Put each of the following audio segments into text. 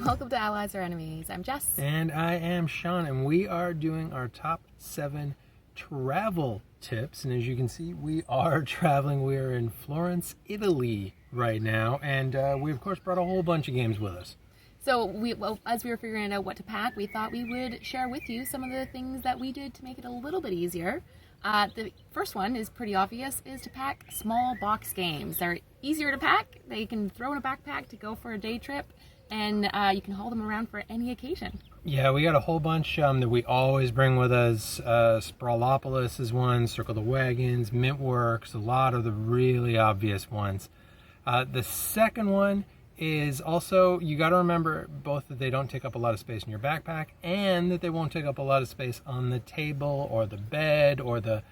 Welcome to Allies or Enemies. I'm Jess. And I am Sean, and we are doing our top 7 travel tips. And as you can see, we are traveling. We are in Florence, Italy right now, and we of course brought a whole bunch of games with us. So as we were figuring out what to pack, we thought we would share with you some of the things that we did to make it a little bit easier. The first one is pretty obvious, is to pack small box games. They're easier to pack. They can throw in a backpack to go for a day trip, and you can haul them around for any occasion. Yeah, we got a whole bunch that we always bring with us. Sprawlopolis is one, Circle the Wagons, Mintworks, a lot of the really obvious ones. The second one is also, you got to remember both that they don't take up a lot of space in your backpack and that they won't take up a lot of space on the table or the bed or the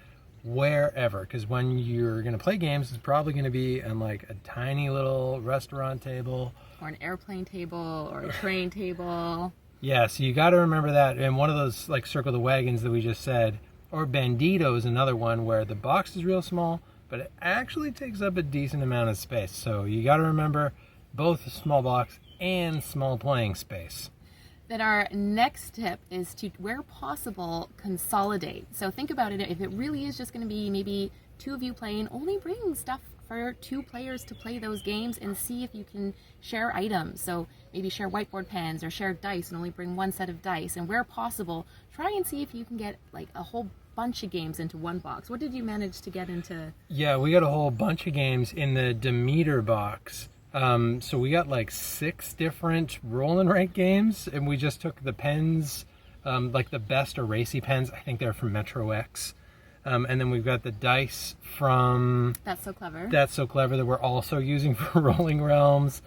wherever, because when you're going to play games, it's probably going to be on like a tiny little restaurant table or an airplane table or a train table. Yeah, so you got to remember that. And one of those, like Circle the Wagons that we just said, or Bandito is another one where the box is real small, but it actually takes up a decent amount of space. So you got to remember both small box and small playing space. Then our next tip is to, where possible, consolidate. So think about it, if it really is just going to be maybe 2 of you playing, only bring stuff for 2 players to play those games and see if you can share items. So maybe share whiteboard pens or share dice and only bring 1 set of dice. And where possible, try and see if you can get like a whole bunch of games into one box. What did you manage to get into? Yeah, we got a whole bunch of games in the Demeter box. So we got like 6 different roll and write games, and we just took the pens, like the best Eracy pens. I think they're from Metro X. And then we've got the dice from That's So Clever. That's So Clever that we're also using for Rolling Realms.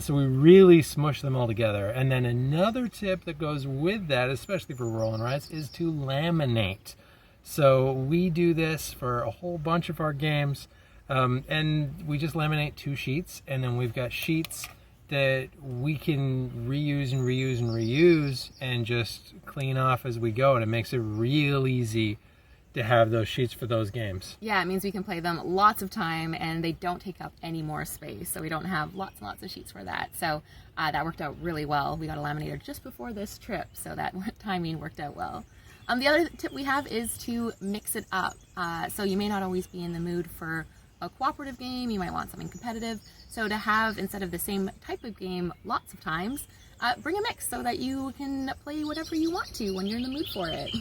So we really smush them all together. And then another tip that goes with that, especially for roll and writes, is to laminate. So we do this for a whole bunch of our games. And we just laminate 2 sheets, and then we've got sheets that we can reuse and reuse and reuse and just clean off as we go, and it makes it real easy to have those sheets for those games. Yeah, it means we can play them lots of time and they don't take up any more space, so we don't have lots and lots of sheets for that. So that worked out really well. We got a laminator just before this trip, so that timing worked out well. The other tip we have is to mix it up. So you may not always be in the mood for a cooperative game, you might want something competitive. So to have, instead of the same type of game lots of times, bring a mix so that you can play whatever you want to when you're in the mood for it.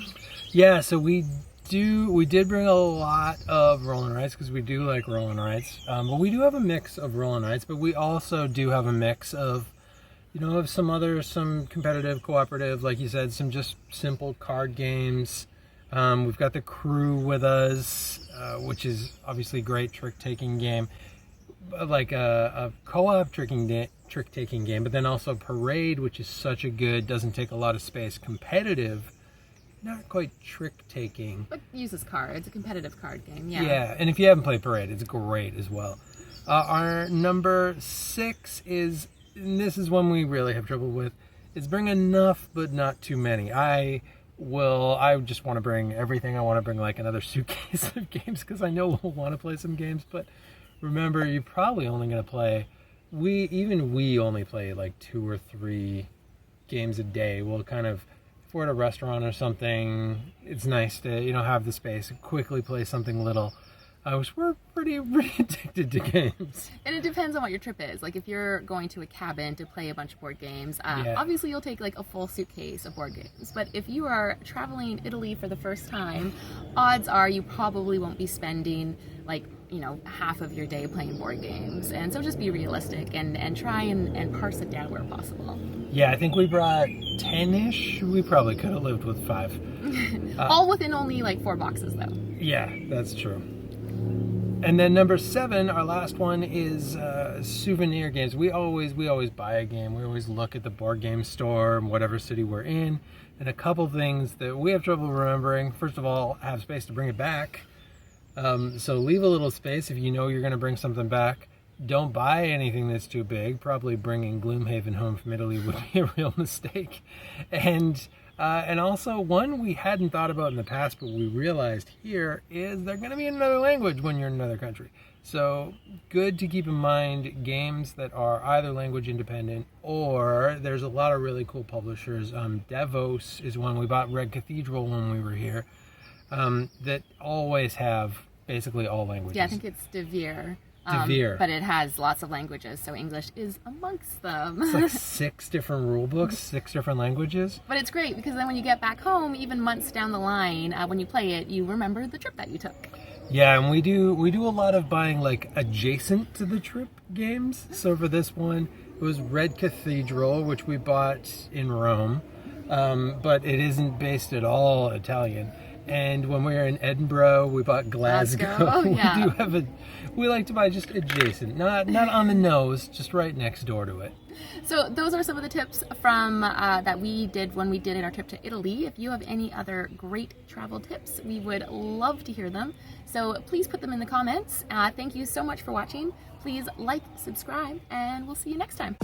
Yeah, so we did bring a lot of roll and writes because we do like roll and writes. But we do have a mix of roll and writes, but we also do have a mix of, of some competitive, cooperative, like you said, some just simple card games. We've got the Crew with us, which is obviously a great trick-taking game, like a co-op trick-taking game, but then also Parade, which is such a good, doesn't take a lot of space, competitive, not quite trick-taking. But uses cards, a competitive card game, yeah. Yeah, and if you haven't played Parade, it's great as well. Our number 6 is, and this is one we really have trouble with, is bring enough but not too many. I just want to bring everything. I want to bring like another suitcase of games because I know we'll want to play some games, but remember, you're probably only going to play, we only play like 2 or 3 games a day. We'll kind of, if we're at a restaurant or something, it's nice to, have the space and quickly play something little. We're pretty addicted to games. And it depends on what your trip is. Like if you're going to a cabin to play a bunch of board games, obviously you'll take like a full suitcase of board games. But if you are traveling Italy for the first time, odds are you probably won't be spending like, half of your day playing board games. And so just be realistic and try and parse it down where possible. Yeah, I think we brought 10-ish. We probably could have lived with 5. All within only like 4 boxes though. Yeah, that's true. And then number 7, our last one, is souvenir games. We always buy a game. We always look at the board game store in whatever city we're in. And a couple things that we have trouble remembering. First of all, have space to bring it back. So leave a little space if you know you're going to bring something back. Don't buy anything that's too big. Probably bringing Gloomhaven home from Italy would be a real mistake. And also one we hadn't thought about in the past, but we realized here is they're going to be in another language when you're in another country. So good to keep in mind games that are either language independent, or there's a lot of really cool publishers. Devos is one. We bought Red Cathedral when we were here, that always have basically all languages. Yeah, I think it's Devir. Devir. But it has lots of languages, so English is amongst them. It's like 6 different rule books, 6 different languages. But it's great because then when you get back home, even months down the line, when you play it, you remember the trip that you took. Yeah, and we do a lot of buying like adjacent to the trip games. So for this one, it was Red Cathedral, which we bought in Rome, but it isn't based at all Italian. And when we were in Edinburgh, we bought Glasgow. Oh, yeah. We like to buy just adjacent, not on the nose, just right next door to it. So those are some of the tips from that we did when we did our trip to Italy. If you have any other great travel tips, we would love to hear them. So please put them in the comments. Thank you so much for watching. Please like, subscribe, and we'll see you next time.